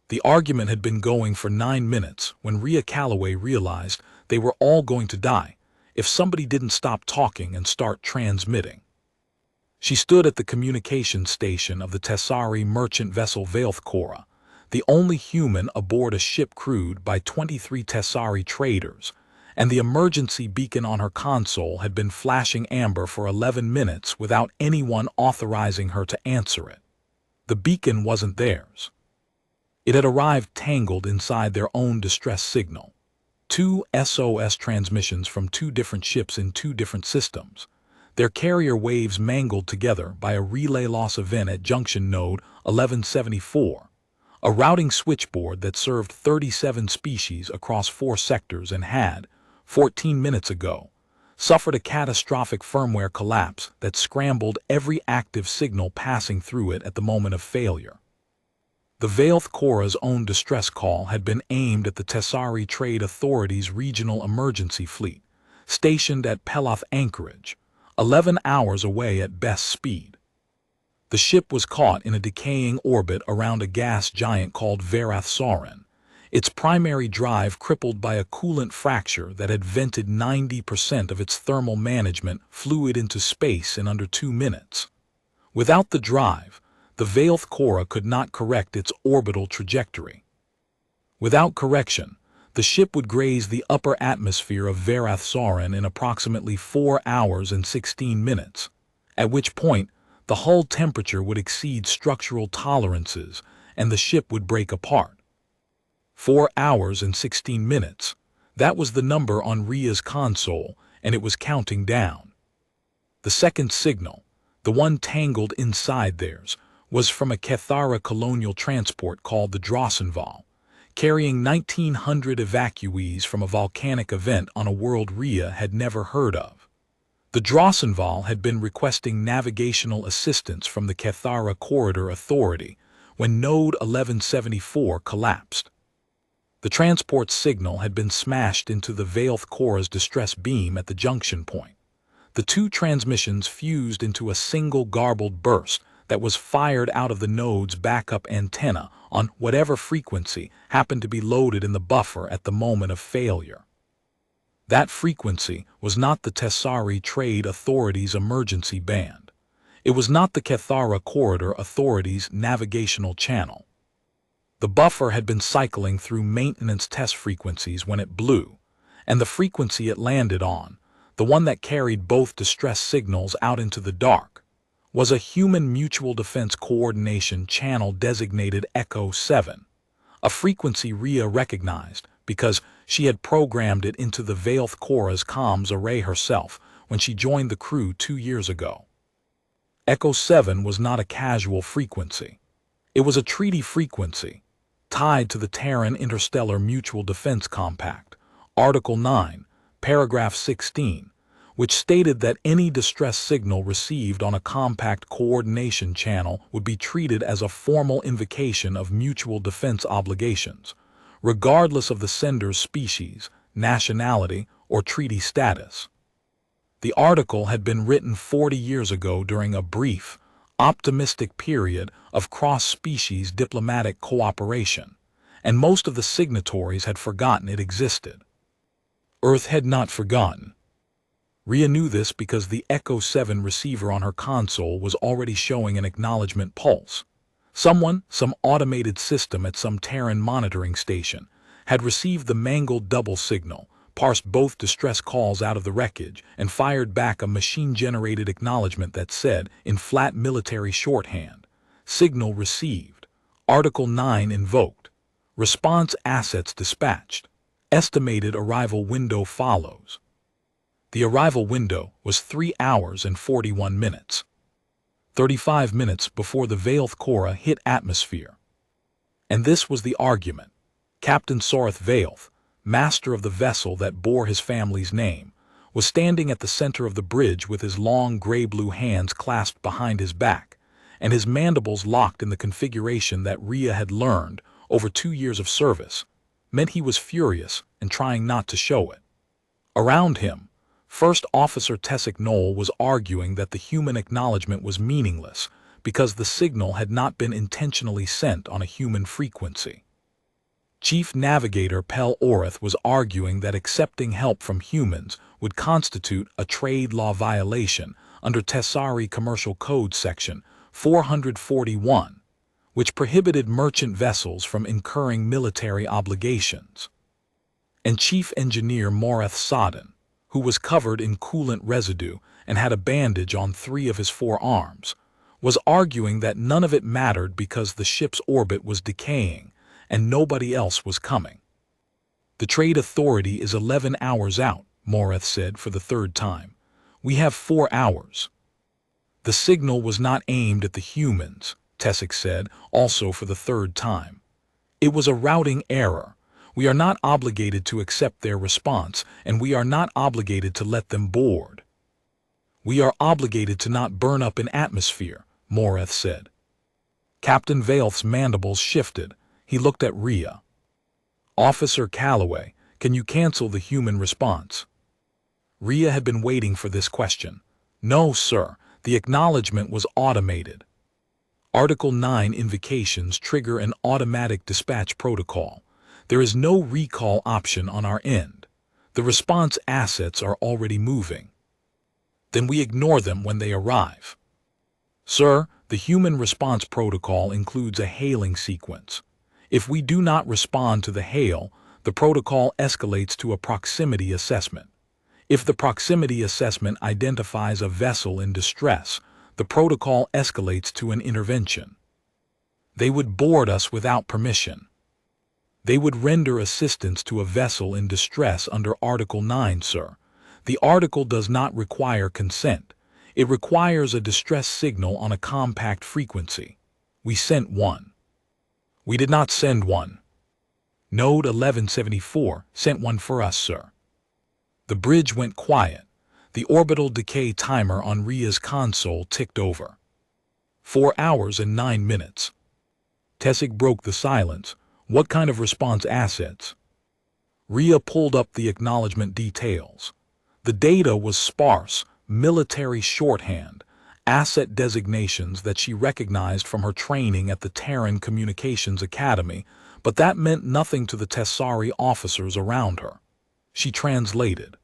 The argument had been going for 9 minutes when Rhea Calloway realized they were all going to die if somebody didn't stop talking and start transmitting. She stood at the communication station of the Tessari merchant vessel Veilthcora, the only human aboard a ship crewed by 23 tessari traders, and the emergency beacon on her console had been flashing amber for 11 minutes without anyone authorizing her to answer it. The beacon wasn't theirs. It had arrived tangled inside their own distress signal. 2 SOS transmissions from 2 different ships in 2 different systems. Their carrier waves mangled together by a relay loss event at junction node 1174, a routing switchboard that served 37 species across 4 sectors and had, 14 minutes ago, suffered a catastrophic firmware collapse that scrambled every active signal passing through it at the moment of failure. The Veilthcora's own distress call had been aimed at the Tessari Trade Authority's regional emergency fleet, stationed at Peloth Anchorage, 11 hours away at best speed. The ship was caught in a decaying orbit around a gas giant called Varath-Sauron, its primary drive crippled by a coolant fracture that had vented 90% of its thermal management fluid into space in under 2 minutes. Without the drive, the Veilthcora could not correct its orbital trajectory. Without correction, the ship would graze the upper atmosphere of Varath-Sauron in approximately 4 hours and 16 minutes, at which point the hull temperature would exceed structural tolerances and the ship would break apart. 4 hours and 16 minutes. That was the number on Rhea's console, and it was counting down. The second signal, the one tangled inside theirs, was from a Cathara colonial transport called the Drossenval, carrying 1,900 evacuees from a volcanic event on a world Rhea had never heard of. The Drossenval had been requesting navigational assistance from the Cathara Corridor Authority when Node 1174 collapsed. The transport's signal had been smashed into the Veilthcora's distress beam at the junction point. The 2 transmissions fused into a single garbled burst that was fired out of the node's backup antenna on whatever frequency happened to be loaded in the buffer at the moment of failure. That frequency was not the Tessari Trade Authority's emergency band. It was not the Cathara Corridor Authority's navigational channel. The buffer had been cycling through maintenance test frequencies when it blew, and the frequency it landed on, the one that carried both distress signals out into the dark, was a human mutual defense coordination channel designated Echo 7, a frequency Rhea recognized because she had programmed it into the Veilthcora's comms array herself when she joined the crew 2 years ago. Echo 7 was not a casual frequency. It was a treaty frequency, tied to the Terran Interstellar Mutual Defense Compact, Article 9, Paragraph 16, which stated that any distress signal received on a compact coordination channel would be treated as a formal invocation of mutual defense obligations, regardless of the sender's species, nationality, or treaty status. The article had been written 40 years ago during a brief, optimistic period of cross-species diplomatic cooperation, and most of the signatories had forgotten it existed. Earth had not forgotten. Rhea knew this because the Echo 7 receiver on her console was already showing an acknowledgement pulse. Someone, some automated system at some Terran monitoring station, had received the mangled double signal, parsed both distress calls out of the wreckage, and fired back a machine-generated acknowledgement that said, in flat military shorthand, "Signal received. Article 9 invoked. Response assets dispatched. Estimated arrival window follows." The arrival window was 3 hours and 41 minutes. 35 minutes before the Veilthcora hit atmosphere. And this was the argument. Captain Soreth Veilth, master of the vessel that bore his family's name, was standing at the center of the bridge with his long gray-blue hands clasped behind his back, and his mandibles locked in the configuration that Rhea had learned over 2 years of service, meant he was furious and trying not to show it. Around him, First Officer Tessic Knoll was arguing that the human acknowledgement was meaningless because the signal had not been intentionally sent on a human frequency. Chief Navigator Pel Orith was arguing that accepting help from humans would constitute a trade law violation under Tessari Commercial Code Section 441, which prohibited merchant vessels from incurring military obligations. And Chief Engineer Moreth Sodden, who was covered in coolant residue and had a bandage on 3 of his 4 arms, was arguing that none of it mattered because the ship's orbit was decaying and nobody else was coming. "The Trade Authority is 11 hours out," Moreth said for the 3rd time. "We have 4 hours." "The signal was not aimed at the humans," Tessick said, also for the 3rd time. "It was a routing error. We are not obligated to accept their response, and we are not obligated to let them board." "We are obligated to not burn up in atmosphere," Moreth said. Captain Vailth's mandibles shifted. He looked at Rhea. "Officer Calloway, can you cancel the human response?" Rhea had been waiting for this question. "No, sir. The acknowledgement was automated." Article 9 invocations trigger an automatic dispatch protocol. There is no recall option on our end. The response assets are already moving. Then we ignore them when they arrive. "Sir, the human response protocol includes a hailing sequence. If we do not respond to the hail, the protocol escalates to a proximity assessment. If the proximity assessment identifies a vessel in distress, the protocol escalates to an intervention. They would board us without permission. They would render assistance to a vessel in distress under Article 9, sir. The article does not require consent. It requires a distress signal on a compact frequency. We sent one." "We did not send one." "Node 1174 sent one for us, sir." The bridge went quiet. The orbital decay timer on Rhea's console ticked over. 4 hours and 9 minutes. Tessick broke the silence. "What kind of response assets?" Rhea pulled up the acknowledgement details. The data was sparse, military shorthand, asset designations that she recognized from her training at the Terran Communications Academy, but that meant nothing to the Tessari officers around her. She translated.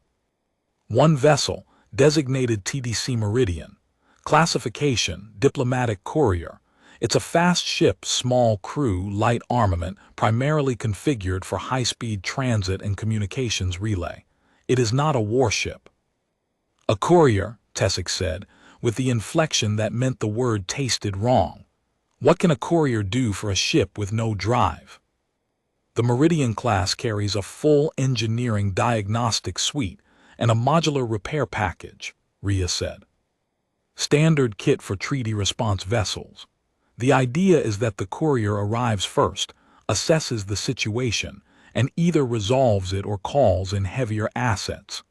"One vessel, designated TDC Meridian. Classification, diplomatic courier. It's a fast ship, small crew, light armament, primarily configured for high-speed transit and communications relay. It is not a warship." "A courier," Tessick said, with the inflection that meant the word tasted wrong. "What can a courier do for a ship with no drive?" "The Meridian class carries a full engineering diagnostic suite and a modular repair package," Rhea said. "Standard kit for treaty response vessels. The idea is that the courier arrives first, assesses the situation, and either resolves it or calls in heavier assets."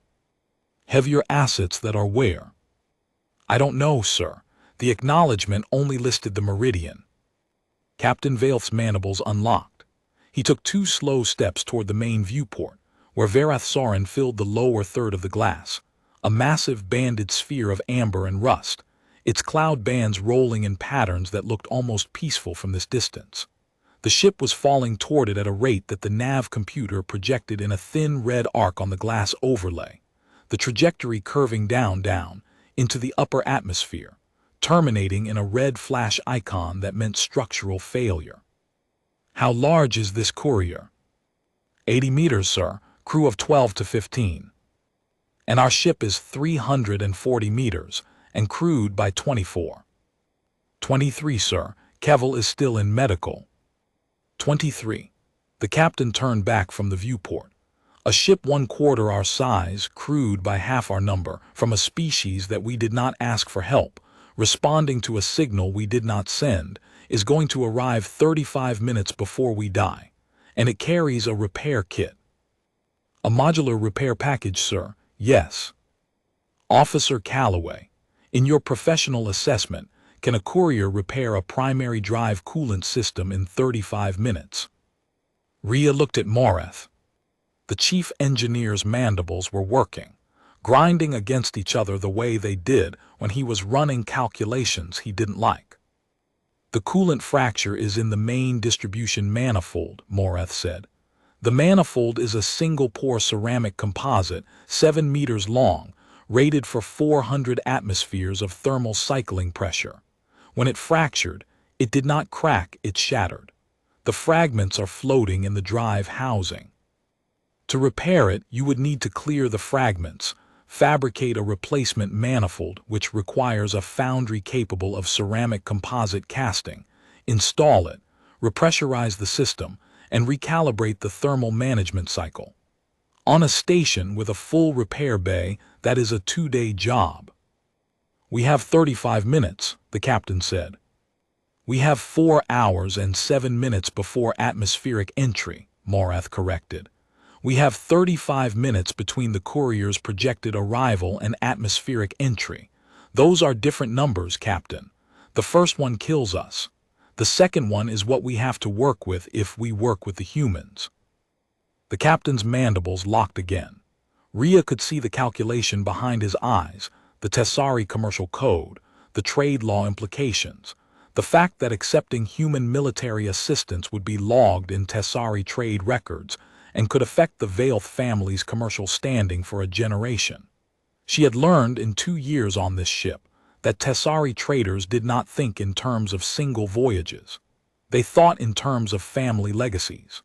"Heavier assets that are where?" "I don't know, sir. The acknowledgement only listed the Meridian." Captain Vailth's mandibles unlocked. He took 2 slow steps toward the main viewport, where Varath Sorin filled the lower third of the glass, a massive banded sphere of amber and rust, its cloud bands rolling in patterns that looked almost peaceful from this distance. The ship was falling toward it at a rate that the nav computer projected in a thin red arc on the glass overlay, the trajectory curving down, into the upper atmosphere, terminating in a red flash icon that meant structural failure. "How large is this courier?" 80 meters, sir, crew of 12 to 15. "And our ship is 340 meters, and crewed by 24. 23, sir. Kevel is still in medical." 23. The captain turned back from the viewport. "A ship 1/4 our size, crewed by half our number, from a species that we did not ask for help, responding to a signal we did not send, is going to arrive 35 minutes before we die, and it carries a repair kit." "A modular repair package, sir. Yes." "Officer Calloway, in your professional assessment, can a courier repair a primary drive coolant system in 35 minutes? Rhea looked at Moreth. The chief engineer's mandibles were working, grinding against each other the way they did when he was running calculations he didn't like. "The coolant fracture is in the main distribution manifold," Moreth said. The manifold is a single-pore ceramic composite, 7 meters long, rated for 400 atmospheres of thermal cycling pressure. When it fractured, it did not crack, it shattered. The fragments are floating in the drive housing. To repair it, you would need to clear the fragments, fabricate a replacement manifold which requires a foundry capable of ceramic composite casting, install it, repressurize the system, and recalibrate the thermal management cycle. On a station with a full repair bay, that is a 2-day job. We have 35 minutes, the captain said. We have 4 hours and 7 minutes before atmospheric entry, Morath corrected. We have 35 minutes between the courier's projected arrival and atmospheric entry. Those are different numbers, Captain. The first one kills us. The second one is what we have to work with if we work with the humans. The captain's mandibles locked again. Rhea could see the calculation behind his eyes, the Tessari commercial code, the trade law implications, the fact that accepting human military assistance would be logged in Tessari trade records and could affect the Veilth family's commercial standing for a generation. She had learned in 2 years on this ship that Tessari traders did not think in terms of single voyages. They thought in terms of family legacies.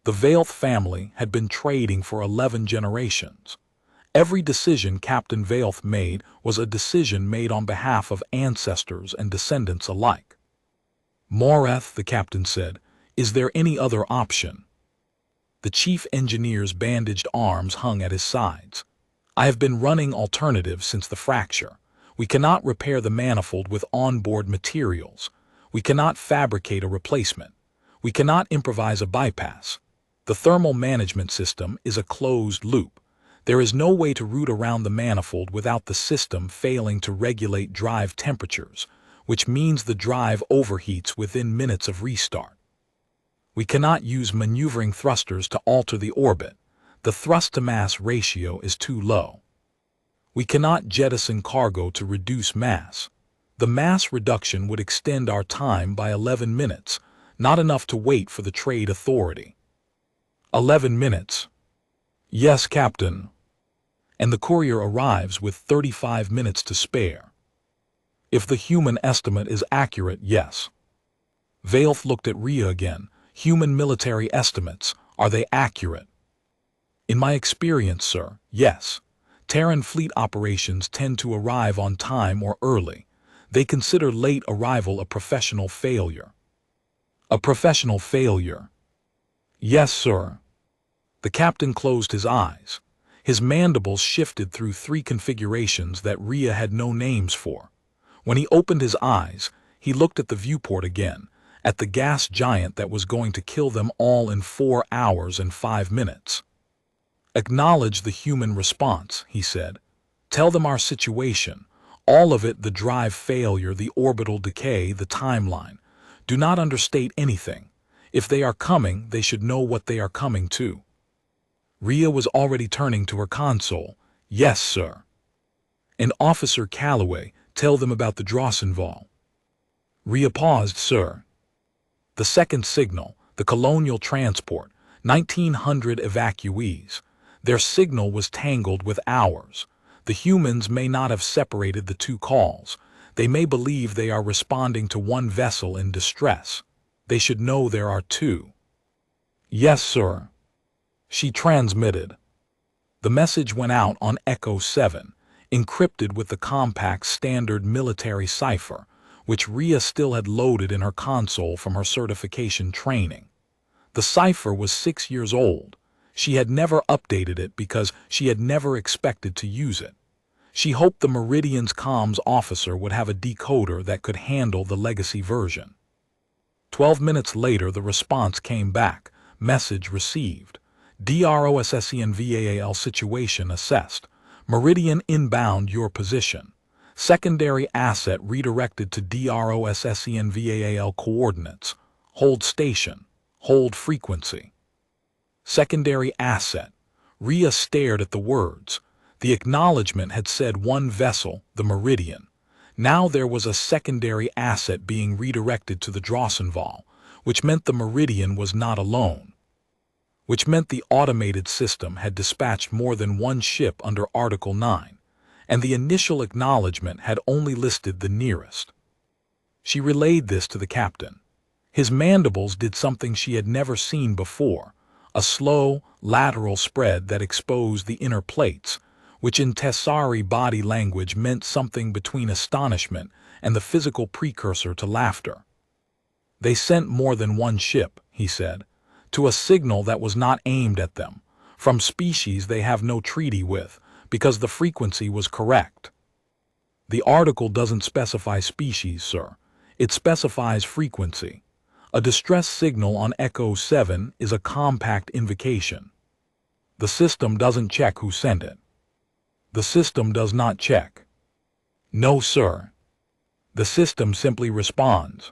The Veilth family had been trading for 11 generations. Every decision Captain Veilth made was a decision made on behalf of ancestors and descendants alike. Morath, the captain said, is there any other option? The chief engineer's bandaged arms hung at his sides. I have been running alternatives since the fracture. We cannot repair the manifold with onboard materials. We cannot fabricate a replacement. We cannot improvise a bypass. The thermal management system is a closed loop. There is no way to route around the manifold without the system failing to regulate drive temperatures, which means the drive overheats within minutes of restart. We cannot use maneuvering thrusters to alter the orbit. The thrust-to-mass ratio is too low. We cannot jettison cargo to reduce mass. The mass reduction would extend our time by 11 minutes, not enough to wait for the trade authority. 11 minutes. Yes, Captain. And the courier arrives with 35 minutes to spare. If the human estimate is accurate, yes. Veilth looked at Rhea again. Human military estimates, are they accurate? In my experience, sir, yes. Terran fleet operations tend to arrive on time or early. They consider late arrival a professional failure. A professional failure. Yes, sir. The captain closed his eyes. His mandibles shifted through 3 configurations that Rhea had no names for. When he opened his eyes, he looked at the viewport again, at the gas giant that was going to kill them all in 4 hours and 5 minutes. Acknowledge the human response, he said. Tell them our situation, all of it, the drive failure, the orbital decay, the timeline. Do not understate anything. If they are coming, they should know what they are coming to. Rhea was already turning to her console. Yes, sir. And Officer Calloway, tell them about the Drossenval. Rhea paused, sir. The second signal, the colonial transport, 1900 evacuees. Their signal was tangled with ours. The humans may not have separated the 2 calls. They may believe they are responding to one vessel in distress. They should know there are 2. Yes, sir. She transmitted. The message went out on Echo 7, encrypted with the compact standard military cipher, which Rhea still had loaded in her console from her certification training. The cipher was 6 years old. She had never updated it because she had never expected to use it. She hoped the Meridian's comms officer would have a decoder that could handle the legacy version. 12 minutes later, the response came back. Message received. DROSSENVAAL situation assessed. Meridian inbound your position. Secondary asset redirected to DROSSENVAAL coordinates. Hold station. Hold frequency. Secondary asset. Rhea stared at the words. The acknowledgement had said 1 vessel, the Meridian. Now there was a secondary asset being redirected to the Drossenval, which meant the Meridian was not alone. which meant the automated system had dispatched more than one ship under Article 9, and the initial acknowledgement had only listed the nearest. She relayed this to the captain. His mandibles did something she had never seen before, a slow, lateral spread that exposed the inner plates, which in tessari body language meant something between astonishment and the physical precursor to laughter. They sent more than one ship, he said, to a signal that was not aimed at them, from species they have no treaty with, because the frequency was correct. The article doesn't specify species, sir. It specifies frequency. A distress signal on Echo 7 is a compact invocation. The system doesn't check who sent it. The system does not check. No, sir. The system simply responds.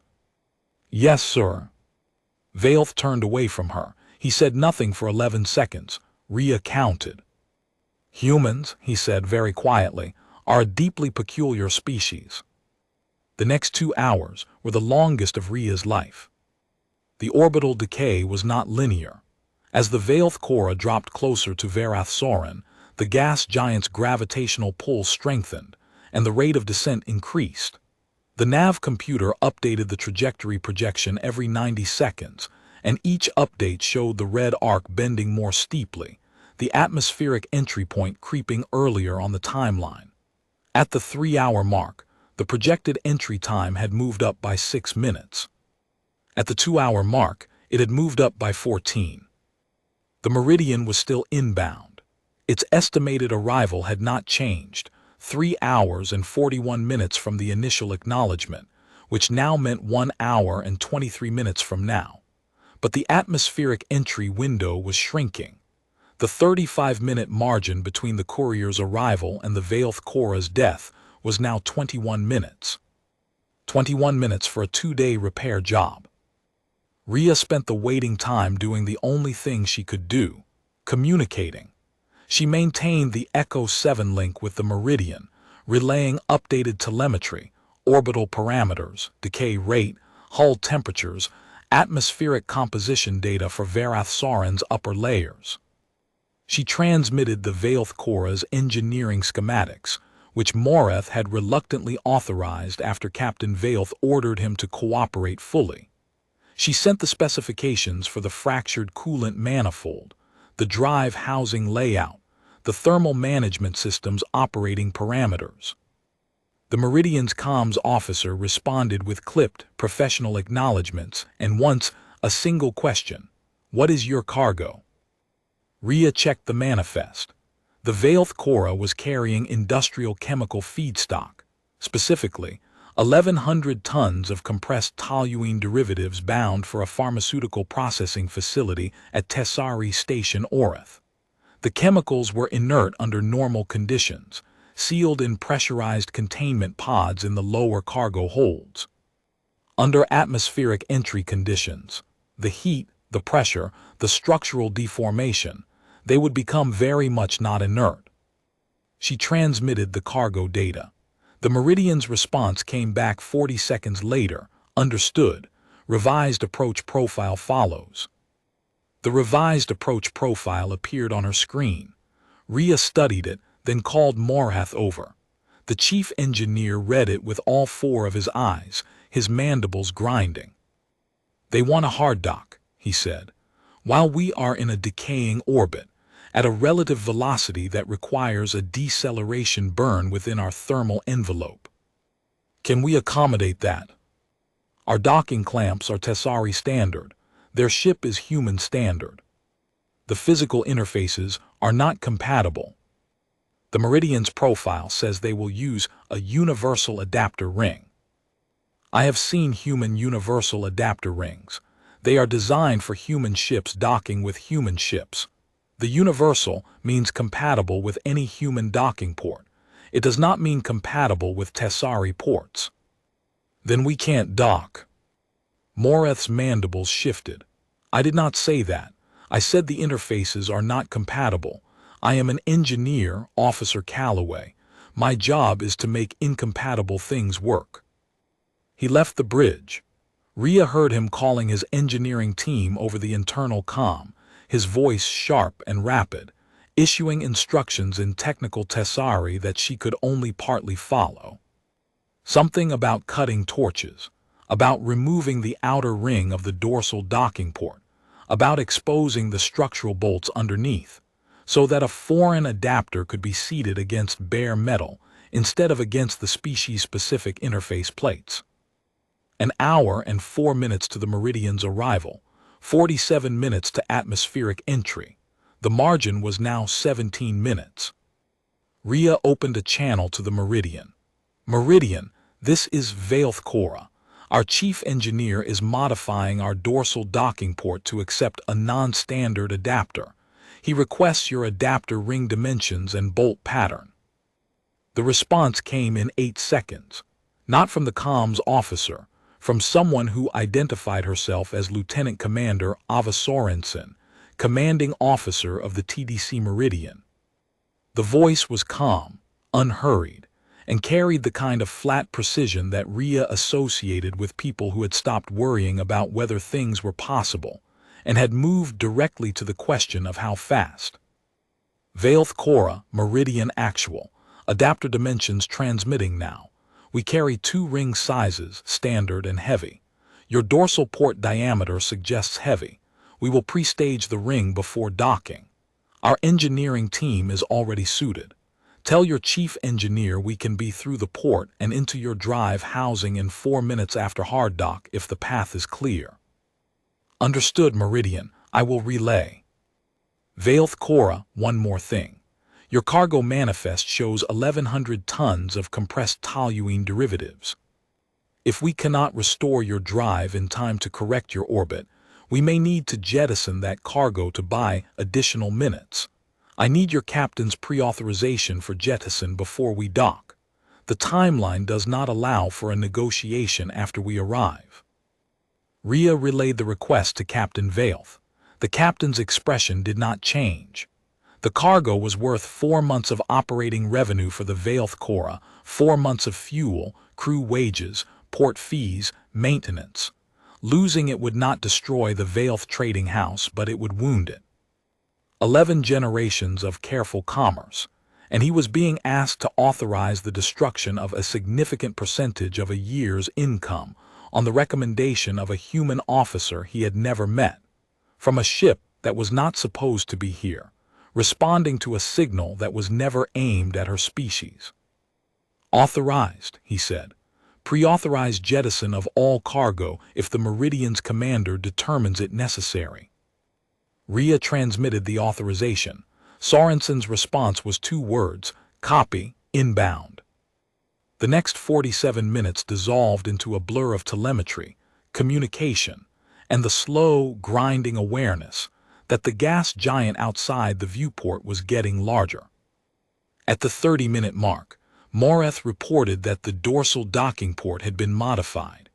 Yes, sir. Vailth turned away from her. He said nothing for 11 seconds. Rhea counted. Humans, he said very quietly, are a deeply peculiar species. The next 2 hours were the longest of Rhea's life. The orbital decay was not linear. As the Vailth Cora dropped closer to Varath Soren, the gas giant's gravitational pull strengthened, and the rate of descent increased. The nav computer updated the trajectory projection every 90 seconds, and each update showed the red arc bending more steeply, the atmospheric entry point creeping earlier on the timeline. At the 3-hour mark, the projected entry time had moved up by 6 minutes. At the 2-hour mark, it had moved up by 14. The Meridian was still inbound. Its estimated arrival had not changed, 3 hours and 41 minutes from the initial acknowledgement, which now meant 1 hour and 23 minutes from now. But the atmospheric entry window was shrinking. The 35-minute margin between the courier's arrival and the Vailth Cora's death was now 21 minutes. 21 minutes for a 2-day repair job. Rhea spent the waiting time doing the only thing she could do, communicating. She maintained the Echo 7 link with the Meridian, relaying updated telemetry, orbital parameters, decay rate, hull temperatures, atmospheric composition data for Varath Soren's upper layers. She transmitted the Vailth Cora's engineering schematics, which Moreth had reluctantly authorized after Captain Vailth ordered him to cooperate fully. She sent the specifications for the fractured coolant manifold, the drive housing layout, the thermal management system's operating parameters. The Meridian's comms officer responded with clipped, professional acknowledgments and once a single question: "What is your cargo?" Rhea checked the manifest. The Vailth Cora was carrying industrial chemical feedstock, specifically 1,100 tons of compressed toluene derivatives bound for a pharmaceutical processing facility at Tessari Station Oreth. The chemicals were inert under normal conditions, sealed in pressurized containment pods in the lower cargo holds. Under atmospheric entry conditions, the heat, the pressure, the structural deformation, they would become very much not inert. She transmitted the cargo data. The Meridian's response came back 40 seconds later. Understood. Revised approach profile follows. The revised approach profile appeared on her screen. Rhea studied it, then called Morhath over. The chief engineer read it with all 4 of his eyes, his mandibles grinding. "They want a hard dock," he said, "while we are in a decaying orbit, at a relative velocity that requires a deceleration burn within our thermal envelope. Can we accommodate that? Our docking clamps are tessari standard. Their ship is human standard. The physical interfaces are not compatible. The Meridian's profile says they will use a universal adapter ring. I have seen human universal adapter rings. They are designed for human ships docking with human ships. The universal means compatible with any human docking port. It does not mean compatible with tessari ports. Then we can't dock." Moreth's mandibles shifted. "I did not say that. I said the interfaces are not compatible. I am an engineer, Officer Calloway. My job is to make incompatible things work." He left the bridge. Rhea heard him calling his engineering team over the internal comm, his voice sharp and rapid, issuing instructions in technical tessari that she could only partly follow. Something about cutting torches, about removing the outer ring of the dorsal docking port, about exposing the structural bolts underneath, so that a foreign adapter could be seated against bare metal instead of against the species-specific interface plates. An hour and 4 minutes to the Meridian's arrival, 47 minutes to atmospheric entry. The margin was now 17 minutes. Rhea opened a channel to the Meridian. Meridian, this is Veilth Cora. Our chief engineer is modifying our dorsal docking port to accept a non-standard adapter. He requests your adapter ring dimensions and bolt pattern. The response came in 8 seconds. Not from the comms officer, from someone who identified herself as Lieutenant Commander Ava Sorensen, commanding officer of the TDC Meridian. The voice was calm, unhurried, and carried the kind of flat precision that Rhea associated with people who had stopped worrying about whether things were possible and had moved directly to the question of how fast. Veilth Cora, Meridian Actual, adapter dimensions transmitting now. We carry 2 ring sizes, standard and heavy. Your dorsal port diameter suggests heavy. We will pre-stage the ring before docking. Our engineering team is already suited. Tell your chief engineer we can be through the port and into your drive housing in 4 minutes after hard dock if the path is clear. Understood, Meridian. I will relay. Veilth Cora, one more thing. Your cargo manifest shows 1,100 tons of compressed toluene derivatives. If we cannot restore your drive in time to correct your orbit, we may need to jettison that cargo to buy additional minutes. I need your captain's pre-authorization for jettison before we dock. The timeline does not allow for a negotiation after we arrive. Rhea relayed the request to Captain Veilth. The captain's expression did not change. The cargo was worth 4 months of operating revenue for the Veilth Cora, 4 months of fuel, crew wages, port fees, maintenance. Losing it would not destroy the Veilth trading house, but it would wound it. 11 generations of careful commerce, and he was being asked to authorize the destruction of a significant percentage of a year's income on the recommendation of a human officer he had never met, from a ship that was not supposed to be here, responding to a signal that was never aimed at her species. Authorized, he said. Pre-authorized jettison of all cargo if the Meridian's commander determines it necessary. Rhea transmitted the authorization. Sorensen's response was 2 words, copy, inbound. The next 47 minutes dissolved into a blur of telemetry, communication, and the slow, grinding awareness that the gas giant outside the viewport was getting larger. At the 30-minute mark, Moreth reported that the dorsal docking port had been modified.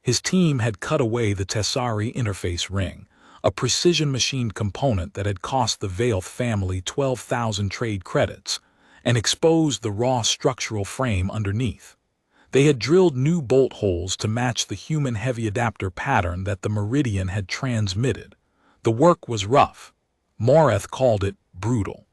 His team had cut away the tessari interface ring, a precision-machined component that had cost the Veilth family 12,000 trade credits, and exposed the raw structural frame underneath. They had drilled new bolt holes to match the human heavy adapter pattern that the Meridian had transmitted. The work was rough. Moreth called it brutal.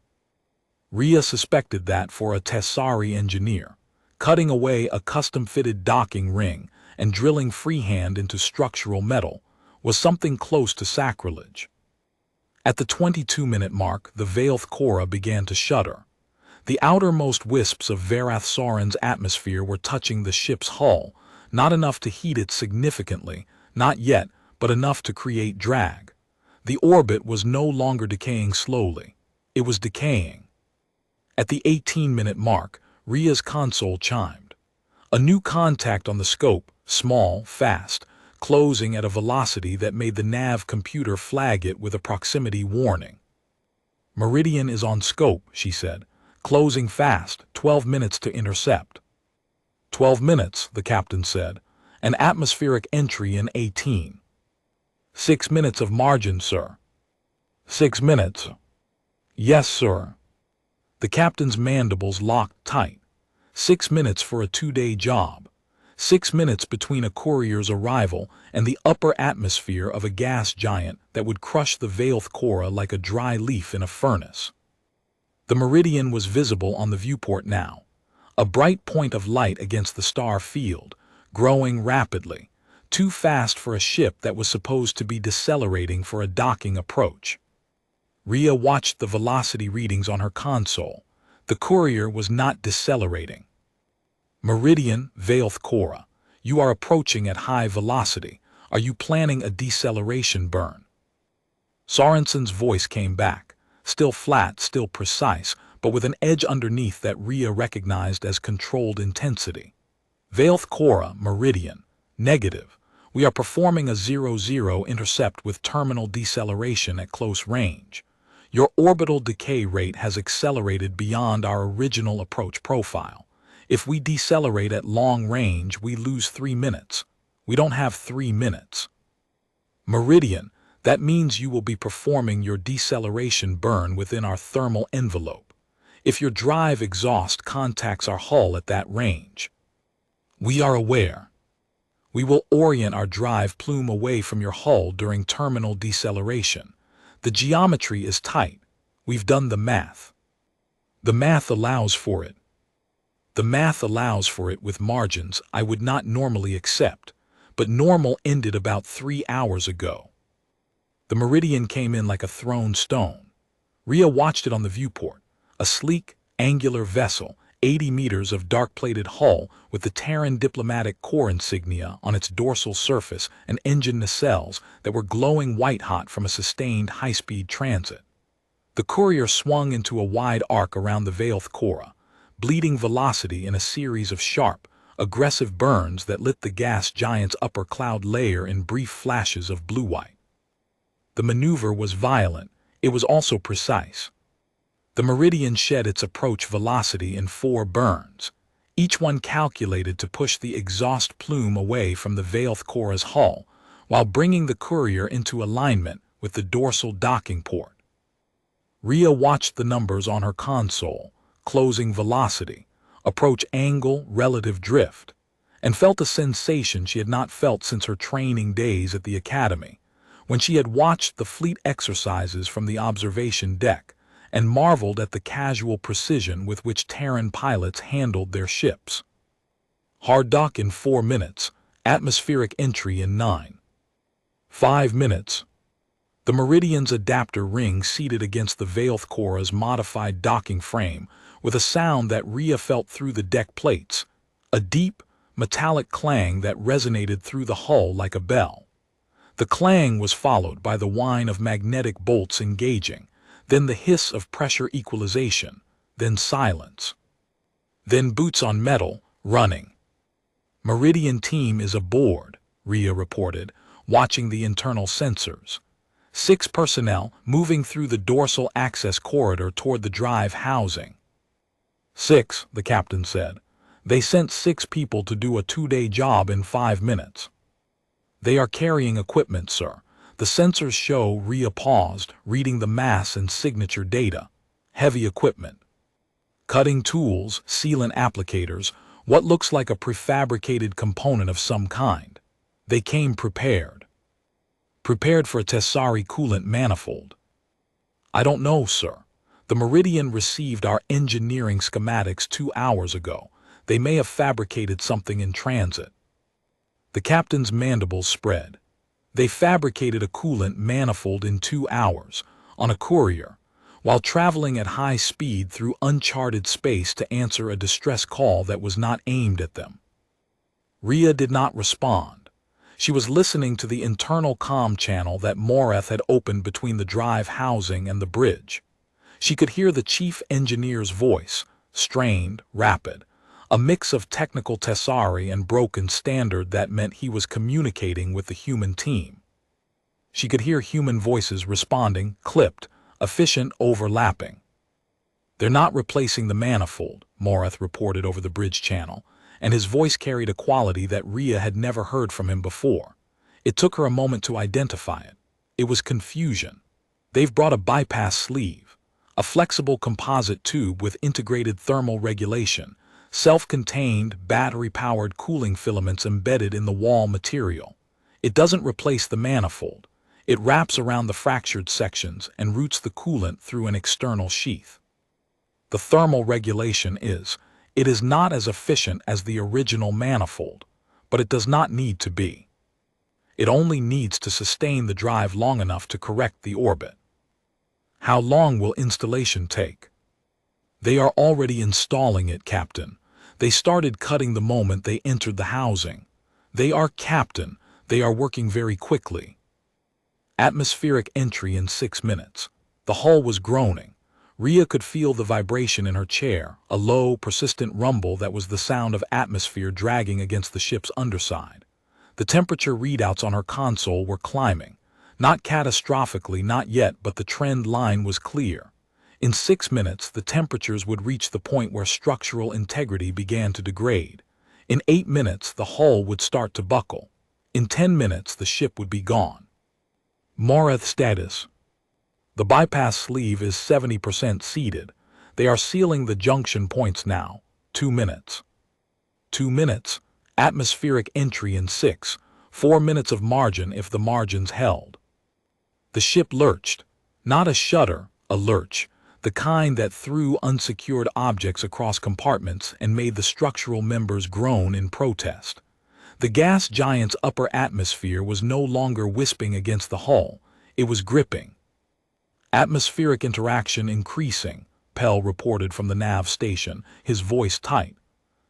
Rhea suspected that for a tessari engineer, cutting away a custom-fitted docking ring and drilling freehand into structural metal was something close to sacrilege. At the 22-minute mark, the Veilth Cora began to shudder. The outermost wisps of Varath Sauron's atmosphere were touching the ship's hull, not enough to heat it significantly, not yet, but enough to create drag. The orbit was no longer decaying slowly. It was decaying. At the 18-minute mark, Rhea's console chimed. A new contact on the scope, small, fast, closing at a velocity that made the nav computer flag it with a proximity warning. Meridian is on scope, she said. Closing fast, 12 minutes to intercept. 12 minutes, the captain said. An atmospheric entry in 18. 6 minutes of margin, sir. 6 minutes. Yes, sir. The captain's mandibles locked tight. 6 minutes for a 2-day job. 6 minutes between a courier's arrival and the upper atmosphere of a gas giant that would crush the Veilth Cora like a dry leaf in a furnace. The meridian was visible on the viewport now, a bright point of light against the star field, growing rapidly, too fast for a ship that was supposed to be decelerating for a docking approach. Rhea watched the velocity readings on her console. The courier was not decelerating. Meridian, Veilth Cora, you are approaching at high velocity. Are you planning a deceleration burn? Sorensen's voice came back, still flat, still precise, but with an edge underneath that Rhea recognized as controlled intensity. Veilth Cora, Meridian, negative. We are performing a 0-0 intercept with terminal deceleration at close range. Your orbital decay rate has accelerated beyond our original approach profile. If we decelerate at long range, we lose 3 minutes. We don't have 3 minutes. Meridian, that means you will be performing your deceleration burn within our thermal envelope. If your drive exhaust contacts our hull at that range. We are aware. We will orient our drive plume away from your hull during terminal deceleration. The geometry is tight. We've done the math. The math allows for it. The math allows for it with margins I would not normally accept, but normal ended about 3 hours ago. The meridian came in like a thrown stone. Rhea watched it on the viewport, a sleek, angular vessel, 80 meters of dark-plated hull with the Terran diplomatic corps insignia on its dorsal surface and engine nacelles that were glowing white-hot from a sustained high-speed transit. The courier swung into a wide arc around the Veilth Cora, bleeding velocity in a series of sharp, aggressive burns that lit the gas giant's upper cloud layer in brief flashes of blue-white. The maneuver was violent. It was also precise. The meridian shed its approach velocity in 4 burns, each one calculated to push the exhaust plume away from the Veilth Cora's hull, while bringing the courier into alignment with the dorsal docking port. Rhea watched the numbers on her console, closing velocity, approach angle, relative drift, and felt a sensation she had not felt since her training days at the academy, when she had watched the fleet exercises from the observation deck and marveled at the casual precision with which Terran pilots handled their ships. Hard dock in 4 minutes, atmospheric entry in 9. 5 minutes. The Meridian's adapter ring seated against the Veilth Cora's modified docking frame with a sound that Rhea felt through the deck plates, a deep, metallic clang that resonated through the hull like a bell. The clang was followed by the whine of magnetic bolts engaging, then the hiss of pressure equalization, then silence. Then boots on metal, running. Meridian team is aboard, Rhea reported, watching the internal sensors. 6 personnel moving through the dorsal access corridor toward the drive housing. 6, the captain said. They sent 6 people to do a 2-day job in 5 minutes. They are carrying equipment, sir. The sensors show. Rhea paused, reading the mass and signature data. Heavy equipment. Cutting tools, sealant applicators, what looks like a prefabricated component of some kind. They came prepared. Prepared for a tessari coolant manifold. I don't know, sir. The Meridian received our engineering schematics 2 hours ago. They may have fabricated something in transit. The captain's mandibles spread. They fabricated a coolant manifold in 2 hours, on a courier, while traveling at high speed through uncharted space to answer a distress call that was not aimed at them. Rhea did not respond. She was listening to the internal comm channel that Morath had opened between the drive housing and the bridge. She could hear the chief engineer's voice, strained, rapid, a mix of technical tessari and broken standard that meant he was communicating with the human team. She could hear human voices responding, clipped, efficient, overlapping. They're not replacing the manifold, Morath reported over the bridge channel, and his voice carried a quality that Rhea had never heard from him before. It took her a moment to identify it. It was confusion. They've brought a bypass sleeve, a flexible composite tube with integrated thermal regulation, self-contained, battery-powered cooling filaments embedded in the wall material. It doesn't replace the manifold. It wraps around the fractured sections and routes the coolant through an external sheath. The thermal regulation it is not as efficient as the original manifold, but it does not need to be. It only needs to sustain the drive long enough to correct the orbit. How long will installation take? They are already installing it, Captain. They started cutting the moment they entered the housing. They are, Captain. They are working very quickly. Atmospheric entry in 6 minutes. The hull was groaning. Rhea could feel the vibration in her chair, a low, persistent rumble that was the sound of atmosphere dragging against the ship's underside. The temperature readouts on her console were climbing. Not catastrophically, not yet, but the trend line was clear. In 6 minutes, the temperatures would reach the point where structural integrity began to degrade. In 8 minutes, the hull would start to buckle. In 10 minutes, the ship would be gone. Morath status. The bypass sleeve is 70% seated. They are sealing the junction points now. 2 minutes. 2 minutes. Atmospheric entry in 6. 4 minutes of margin if the margins held. The ship lurched. Not a shudder, a lurch. The kind that threw unsecured objects across compartments and made the structural members groan in protest. The gas giant's upper atmosphere was no longer wisping against the hull. It was gripping. Atmospheric interaction increasing, Pell reported from the nav station, his voice tight.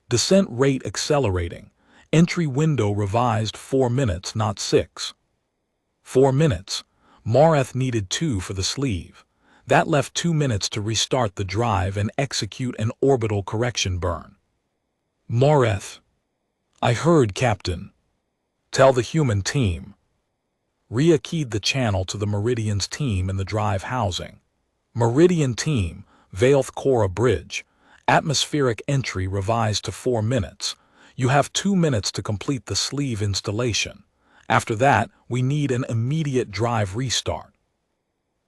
Descent rate accelerating. Entry window revised 4 minutes, not 6. 4 minutes. Morath needed 2 for the sleeve. That left 2 minutes to restart the drive and execute an orbital correction burn. Morath. I heard, Captain. Tell the human team. Rhea keyed the channel to the Meridian's team in the drive housing. Meridian team, Vailth Cora Bridge. Atmospheric entry revised to 4 minutes. You have 2 minutes to complete the sleeve installation. After that, we need an immediate drive restart.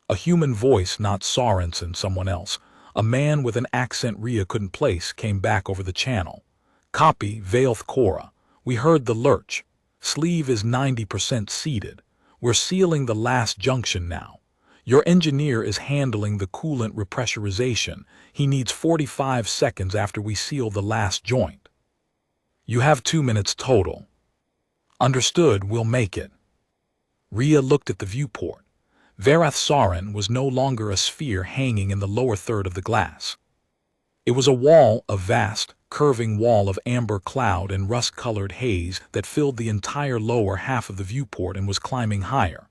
A human voice, not Sorensen, someone else, a man with an accent Rhea couldn't place, came back over the channel. Copy, Vailth Cora. We heard the lurch. Sleeve is 90% seated. We're sealing the last junction now. Your engineer is handling the coolant repressurization. He needs 45 seconds after we seal the last joint. You have 2 minutes total. Understood, we'll make it. Rhea looked at the viewport. Varath Saren was no longer a sphere hanging in the lower third of the glass. It was a wall, a vast, curving wall of amber cloud and rust-colored haze that filled the entire lower half of the viewport and was climbing higher.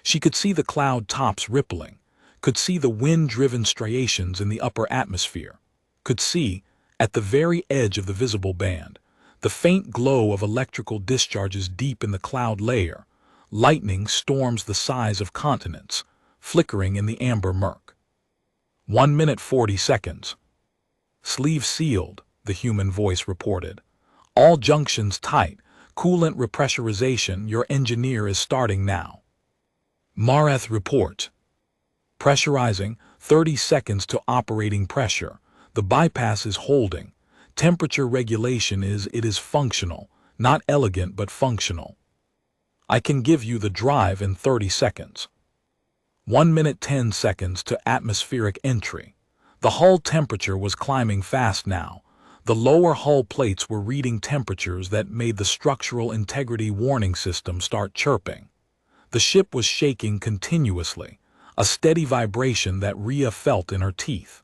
She could see the cloud tops rippling, could see the wind-driven striations in the upper atmosphere, could see, at the very edge of the visible band, the faint glow of electrical discharges deep in the cloud layer, lightning storms the size of continents, flickering in the amber murk. 1 minute 40 seconds. Sleeve sealed, the human voice reported. All junctions tight, coolant repressurization, your engineer is starting now. Morath report. Pressurizing, 30 seconds to operating pressure. The bypass is holding. Temperature regulation it is functional, not elegant but functional. I can give you the drive in 30 seconds. 1 minute 10 seconds to atmospheric entry. The hull temperature was climbing fast now. The lower hull plates were reading temperatures that made the structural integrity warning system start chirping. The ship was shaking continuously, a steady vibration that Rhea felt in her teeth.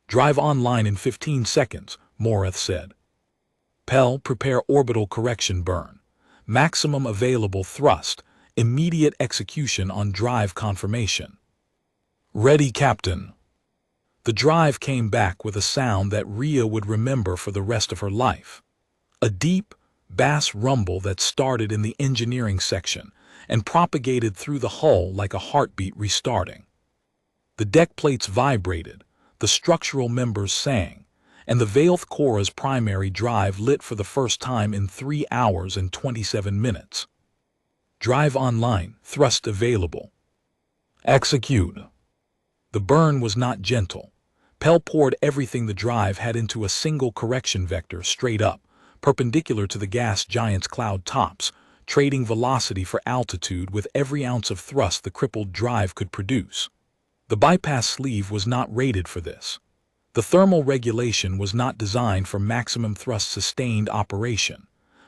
Drive online in 15 seconds, Morath said. Pell, prepare orbital correction burn. Maximum available thrust, immediate execution on drive confirmation. Ready, Captain. The drive came back with a sound that Rhea would remember for the rest of her life. A deep, bass rumble that started in the engineering section and propagated through the hull like a heartbeat restarting. The deck plates vibrated, the structural members sang, and the Vailth Cora's primary drive lit for the first time in 3 hours and 27 minutes. Drive online, thrust available. Execute. The burn was not gentle. Pell poured everything the drive had into a single correction vector straight up, perpendicular to the gas giant's cloud tops, trading velocity for altitude with every ounce of thrust the crippled drive could produce. The bypass sleeve was not rated for this. The thermal regulation was not designed for maximum thrust sustained operation,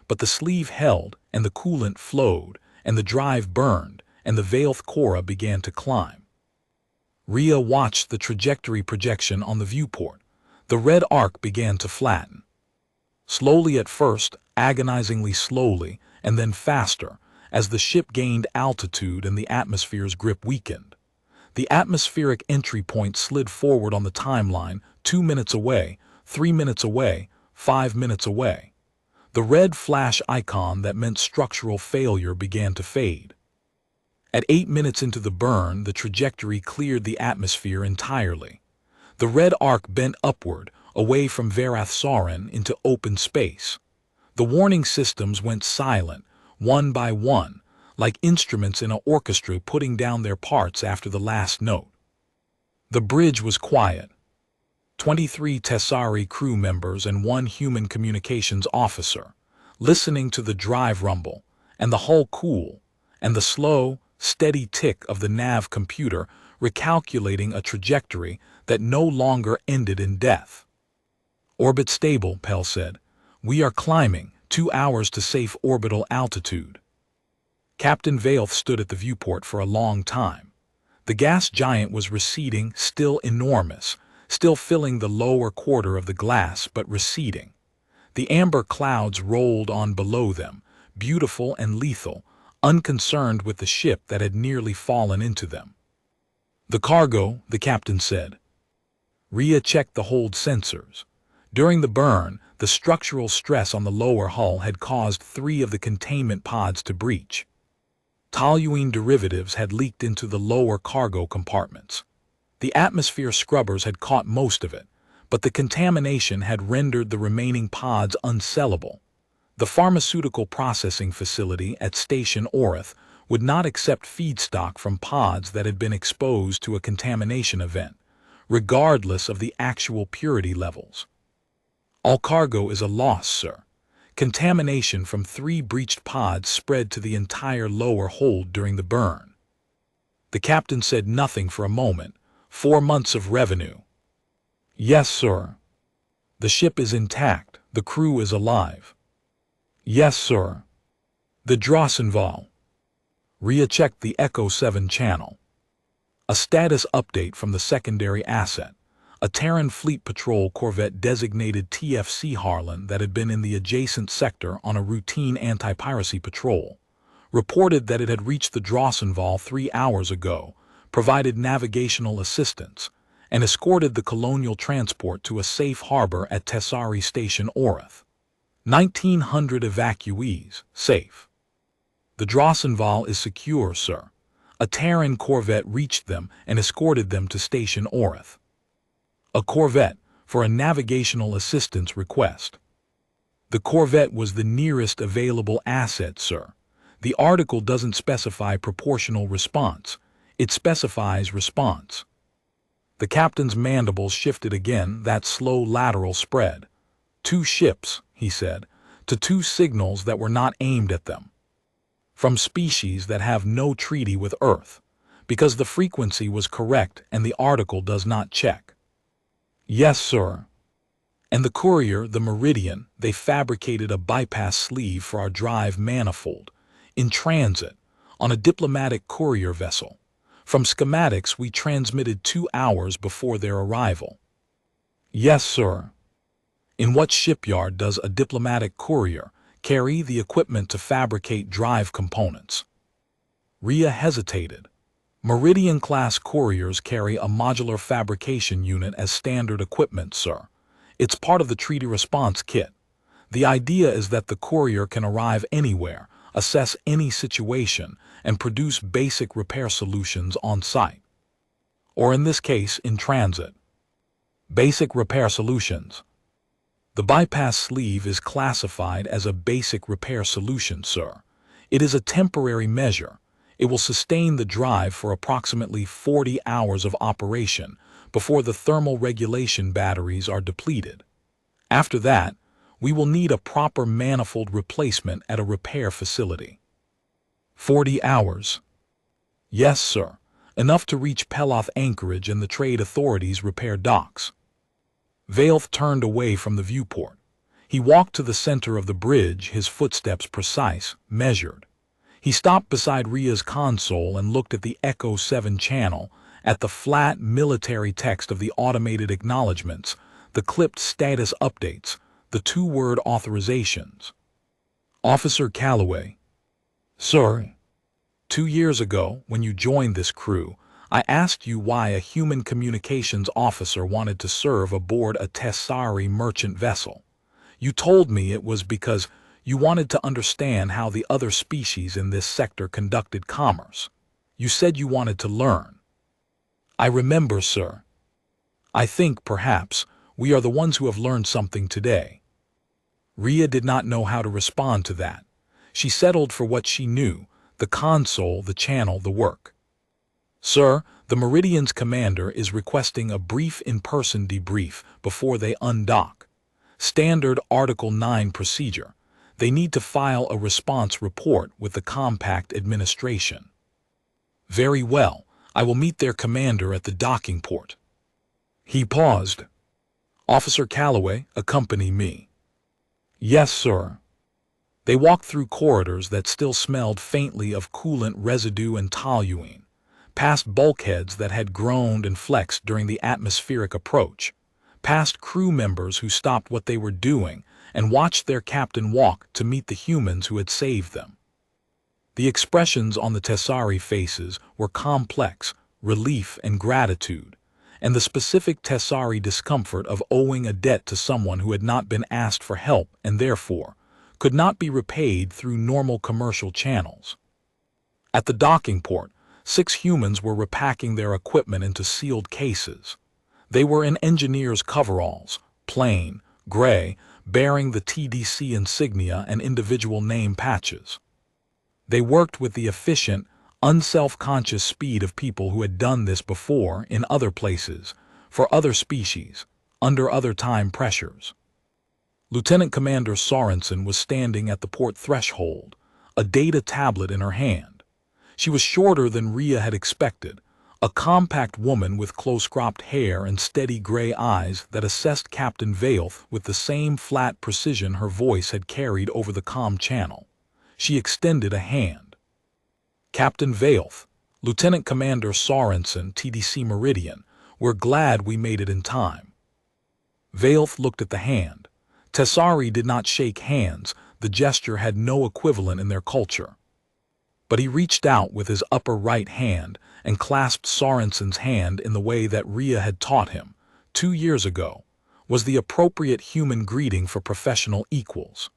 but the sleeve held, and the coolant flowed, and the drive burned, and the Veilth Cora began to climb. Rhea watched the trajectory projection on the viewport. The red arc began to flatten. Slowly at first, agonizingly slowly, and then faster, as the ship gained altitude and the atmosphere's grip weakened. The atmospheric entry point slid forward on the timeline, 2 minutes away, 3 minutes away, 5 minutes away. The red flash icon that meant structural failure began to fade. At 8 minutes into the burn, the trajectory cleared the atmosphere entirely. The red arc bent upward, away from Verath Sauron into open space. The warning systems went silent, one by one, like instruments in an orchestra putting down their parts after the last note. The bridge was quiet. 23 Tessari crew members and 1 human communications officer, listening to the drive rumble, and the hull cool, and the slow, steady tick of the nav computer recalculating a trajectory that no longer ended in death. "Orbit stable," Pell said. "We are climbing, 2 hours to safe orbital altitude." Captain Veilth stood at the viewport for a long time. The gas giant was receding, still enormous, still filling the lower quarter of the glass, but receding. The amber clouds rolled on below them, beautiful and lethal, unconcerned with the ship that had nearly fallen into them. "The cargo," the captain said. Rhea checked the hold sensors. During the burn, the structural stress on the lower hull had caused 3 of the containment pods to breach. Toluene derivatives had leaked into the lower cargo compartments. The atmosphere scrubbers had caught most of it, but the contamination had rendered the remaining pods unsellable. The pharmaceutical processing facility at Station Orith would not accept feedstock from pods that had been exposed to a contamination event, regardless of the actual purity levels. "All cargo is a loss, sir. Contamination from 3 breached pods spread to the entire lower hold during the burn." The captain said nothing for a moment. 4 months of revenue. "Yes, sir." "The ship is intact. The crew is alive." "Yes, sir." "The Drossenval." Rhea checked the Echo 7 channel. A status update from the secondary asset, a Terran Fleet Patrol corvette designated TFC Harlan that had been in the adjacent sector on a routine anti-piracy patrol, reported that it had reached the Drossenval 3 hours ago, provided navigational assistance, and escorted the colonial transport to a safe harbor at Tessari Station Orith. 1,900 evacuees, safe. "The Drossenval is secure, sir. A Terran corvette reached them and escorted them to Station Orith." A corvette, for a navigational assistance request. "The corvette was the nearest available asset, sir. The article doesn't specify proportional response. It specifies response." The captain's mandibles shifted again, that slow lateral spread. 2 ships, he said, to 2 signals that were not aimed at them. From species that have no treaty with Earth, because the frequency was correct and the article does not check. "Yes, sir." "And the courier, the Meridian, they fabricated a bypass sleeve for our drive manifold, in transit, on a diplomatic courier vessel. From schematics we transmitted 2 hours before their arrival." "Yes, sir." "In what shipyard does a diplomatic courier carry the equipment to fabricate drive components?" Rhea hesitated. Meridian-class couriers carry a modular fabrication unit as standard equipment, sir. It's part of the treaty response kit. The idea is that the courier can arrive anywhere, assess any situation, and produce basic repair solutions on site. Or in this case, in transit. Basic repair solutions. The bypass sleeve is classified as a basic repair solution, sir. It is a temporary measure. It will sustain the drive for approximately 40 hours of operation, before the thermal regulation batteries are depleted. After that, we will need a proper manifold replacement at a repair facility. 40 hours. Yes, sir. Enough to reach Peloth Anchorage and the trade authorities' repair docks. Vailth turned away from the viewport. He walked to the center of the bridge, his footsteps precise, measured. He stopped beside Ria's console and looked at the Echo 7 channel, at the flat military text of the automated acknowledgments, the clipped status updates, the two-word authorizations. Officer Calloway. Sir. 2 years ago, when you joined this crew, I asked you why a human communications officer wanted to serve aboard a tessari merchant vessel. You told me it was because you wanted to understand how the other species in this sector conducted commerce. You said you wanted to learn. I remember, sir. I think, perhaps, we are the ones who have learned something today. Ria did not know how to respond to that. She settled for what she knew, the console, the channel, the work. Sir, the Meridian's commander is requesting a brief in-person debrief before they undock. Standard Article 9 procedure. They need to file a response report with the Compact administration. Very well, I will meet their commander at the docking port. He paused. Officer Calloway, accompany me. Yes, sir. They walked through corridors that still smelled faintly of coolant residue and toluene, past bulkheads that had groaned and flexed during the atmospheric approach, past crew members who stopped what they were doing and watched their captain walk to meet the humans who had saved them. The expressions on the tessari faces were complex, relief and gratitude, and the specific tessari discomfort of owing a debt to someone who had not been asked for help and therefore could not be repaid through normal commercial channels. At the docking port, 6 humans were repacking their equipment into sealed cases. They were in engineers' coveralls, plain, gray, bearing the TDC insignia and individual name patches. They worked with the efficient, unself-conscious speed of people who had done this before in other places, for other species, under other time pressures. Lieutenant Commander Sorensen was standing at the port threshold, a data tablet in her hand. She was shorter than Ria had expected, a compact woman with close-cropped hair and steady gray eyes that assessed Captain Vailth with the same flat precision her voice had carried over the comm channel. She extended a hand. Captain Vailth, Lieutenant Commander Sorensen, TDC Meridian, we're glad we made it in time. Vailth looked at the hand. Tessari did not shake hands, the gesture had no equivalent in their culture. But he reached out with his upper right hand and clasped Sorensen's hand in the way that Ria had taught him, 2 years ago, was the appropriate human greeting for professional equals.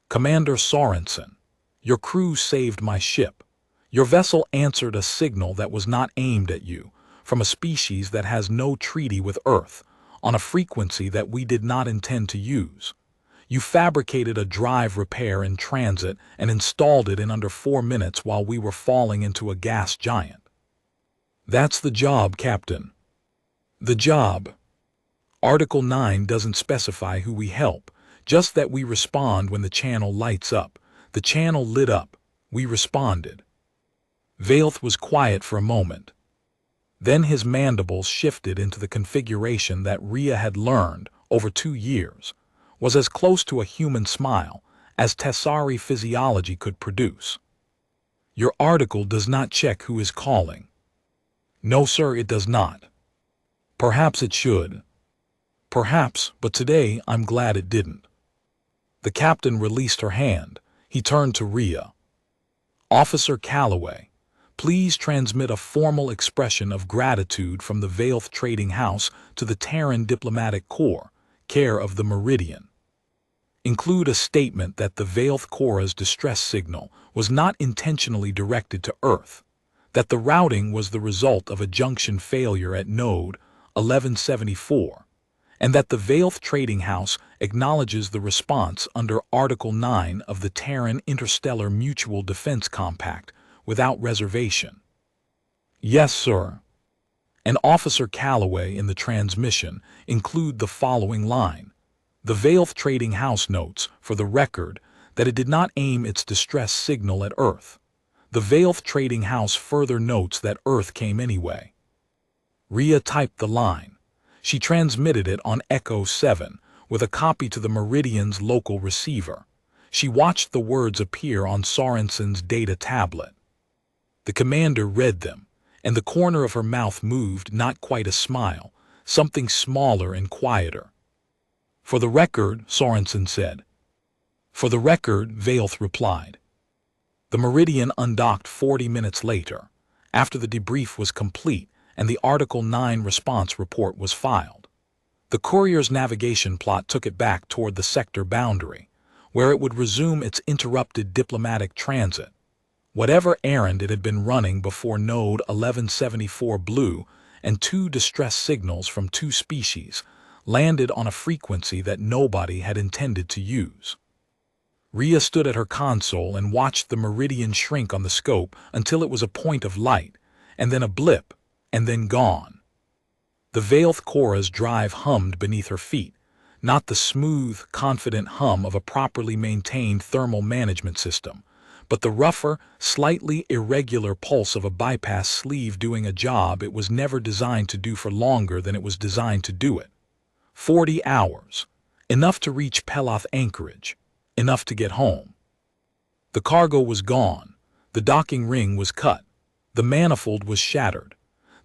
Commander Sorensen, your crew saved my ship. Your vessel answered a signal that was not aimed at you, from a species that has no treaty with Earth, on a frequency that we did not intend to use. You fabricated a drive repair in transit and installed it in under 4 minutes while we were falling into a gas giant. That's the job, Captain. The job. Article 9 doesn't specify who we help, just that we respond when the channel lights up. The channel lit up. We responded. Vailth was quiet for a moment. Then his mandibles shifted into the configuration that Ria had learned over 2 years, was as close to a human smile as tessari physiology could produce. Your article does not check who is calling. No, sir, it does not. Perhaps it should. Perhaps, but today I'm glad it didn't. The captain released her hand. He turned to Ria. Officer Calloway, please transmit a formal expression of gratitude from the Vailth Trading House to the Terran Diplomatic Corps, care of the Meridian. Include a statement that the Vailth Corps' distress signal was not intentionally directed to Earth, that the routing was the result of a junction failure at node 1174, and that the Vailth Trading House acknowledges the response under Article 9 of the Terran Interstellar Mutual Defense Compact without reservation. Yes, sir. and Officer Calloway in the transmission include the following line. The Vailth Trading House notes, for the record, that it did not aim its distress signal at Earth. The Vailth Trading House further notes that Earth came anyway. Rhea typed the line. She transmitted it on Echo 7 with a copy to the Meridian's local receiver. She watched the words appear on Sorensen's data tablet. The commander read them, and the corner of her mouth moved, not quite a smile, something smaller and quieter. For the record, Sorensen said. For the record, Vailth replied. The Meridian undocked 40 minutes later, after the debrief was complete and the Article 9 response report was filed. The courier's navigation plot took it back toward the sector boundary, where it would resume its interrupted diplomatic transit. Whatever errand it had been running before Node 1174 blew, and 2 distress signals from 2 species landed on a frequency that nobody had intended to use. Rhea stood at her console and watched the Meridian shrink on the scope until it was a point of light, and then a blip, and then gone. The Vailth Cora's drive hummed beneath her feet, not the smooth, confident hum of a properly maintained thermal management system, but the rougher, slightly irregular pulse of a bypass sleeve doing a job it was never designed to do for longer than it was designed to do it. 40 hours. Enough to reach Peloth anchorage. Enough to get home. The cargo was gone. The docking ring was cut. The manifold was shattered.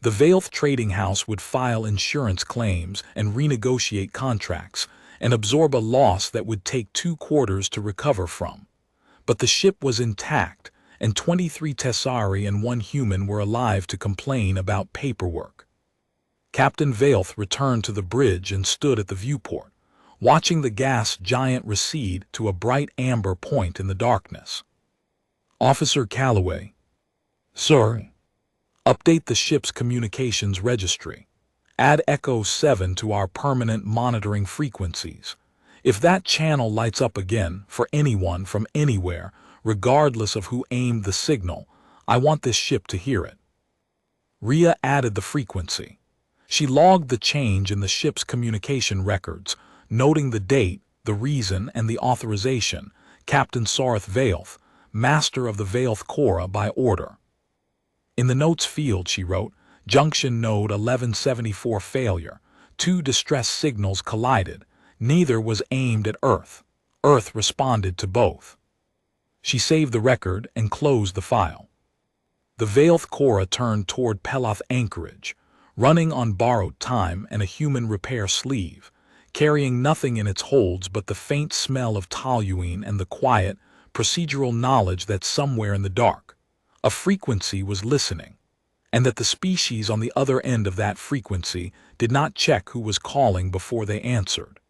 The Vailth Trading House would file insurance claims and renegotiate contracts and absorb a loss that would take 2 quarters to recover from. But the ship was intact, and 23 tessari and 1 human were alive to complain about paperwork. Captain Vailth returned to the bridge and stood at the viewport, watching the gas giant recede to a bright amber point in the darkness. Officer Calloway. Sir. Update the ship's communications registry. Add Echo 7 to our permanent monitoring frequencies. If that channel lights up again for anyone from anywhere, regardless of who aimed the signal, I want this ship to hear it. Rhea added the frequency. She logged the change in the ship's communication records, noting the date, the reason, and the authorization, Captain Sarth Vailth, Master of the Vailth Cora by order. In the notes field, she wrote, Junction Node 1174 failure. 2 distress signals collided. Neither was aimed at Earth. Earth responded to both. She saved the record and closed the file. The Vailth Cora turned toward Peloth anchorage, running on borrowed time and a human repair sleeve, carrying nothing in its holds but the faint smell of toluene and the quiet, procedural knowledge that somewhere in the dark, a frequency was listening, and that the species on the other end of that frequency did not check who was calling before they answered.